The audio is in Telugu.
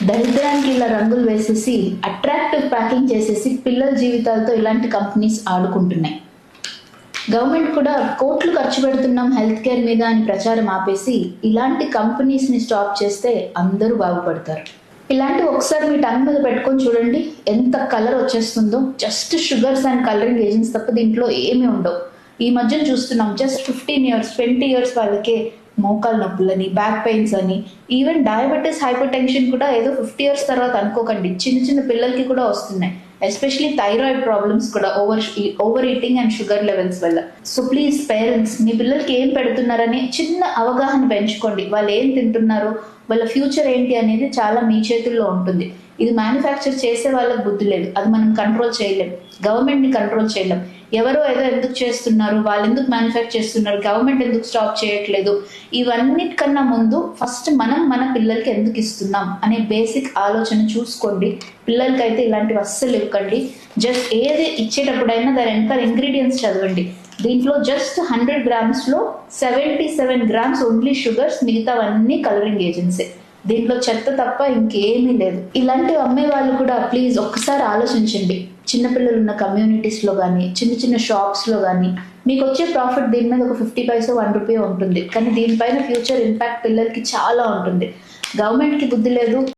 దరిద్రానికి ఇలా రంగులు వేసేసి అట్రాక్టివ్ ప్యాకింగ్ చేసేసి పిల్లల జీవితాలతో ఇలాంటి కంపెనీస్ ఆడుకుంటున్నాయి. గవర్నమెంట్ కూడా కోట్లు ఖర్చు పెడుతున్నాం హెల్త్ కేర్ మీద అని ప్రచారం ఆపేసి ఇలాంటి కంపెనీస్ని స్టాప్ చేస్తే అందరూ బాగుపడతారు. ఇలాంటి ఒకసారి మీ టంగ్ మీద పెట్టుకొని చూడండి, ఎంత కలర్ వచ్చేస్తుందో. Just sugars and colouring agents తప్ప దీంట్లో ఏమీ ఉండవు. ఈ మధ్యన చూస్తున్నాం జస్ట్ 15 ఇయర్స్ 20 ఇయర్స్ వాళ్ళకే మోకాలు నొప్పులని, బ్యాక్ పెయిన్స్ అని, ఈవెన్ డయాబెటీస్, హైపర్ టెన్షన్ కూడా ఏదో 50 ఇయర్స్ తర్వాత అనుకోకండి, చిన్న చిన్న పిల్లలకి కూడా వస్తున్నాయి. ఎస్పెషలీ థైరాయిడ్ ప్రాబ్లమ్స్ కూడా over eating and sugar levels వల్ల. సో ప్లీజ్ పేరెంట్స్, మీ పిల్లలకి ఏం పెడుతున్నారని చిన్న అవగాహన పెంచుకోండి. వాళ్ళు ఏం తింటున్నారు, వాళ్ళ ఫ్యూచర్ ఏంటి అనేది చాలా మీ చేతుల్లో ఉంటుంది. ఇది మ్యానుఫ్యాక్చర్ చేసే వాళ్ళకి బుద్ధి లేదు, అది మనం కంట్రోల్ చేయలేం, గవర్నమెంట్ని కంట్రోల్ చేయలేం. ఎవరో ఏదో ఎందుకు చేస్తున్నారు, వాళ్ళు ఎందుకు మ్యానుఫ్యాక్చర్ చేస్తున్నారు, గవర్నమెంట్ ఎందుకు స్టాప్ చేయట్లేదు, ఇవన్నిటికన్నా ముందు ఫస్ట్ మనం మన పిల్లలకి ఎందుకు ఇస్తున్నాం అనే బేసిక్ ఆలోచన చూసుకోండి. పిల్లలకైతే ఇలాంటివి అస్సలు ఇవ్వకండి. జస్ట్ ఏది ఇచ్చేటప్పుడైనా దాని వెనకాల ఇంగ్రీడియంట్స్ చదవండి. దీంట్లో జస్ట్ 100 గ్రామ్స్లో 77 గ్రామ్స్ ఓన్లీ షుగర్స్, మిగతావన్నీ కలరింగ్ ఏజెంట్సే. దీంట్లో చెత్త తప్ప ఇంకేమీ లేదు. ఇలాంటివి అమ్మే వాళ్ళు కూడా ప్లీజ్ ఒక్కసారి ఆలోచించండి. చిన్నపిల్లలు ఉన్న కమ్యూనిటీస్లో కానీ, చిన్న చిన్న షాప్స్లో కానీ మీకు వచ్చే ప్రాఫిట్ దీని మీద ఒక 50 పైసా 1 రూపీ ఉంటుంది, కానీ దీనిపైన ఫ్యూచర్ ఇంపాక్ట్ పిల్లలకి చాలా ఉంటుంది. గవర్నమెంట్కి బుద్ధి లేదు.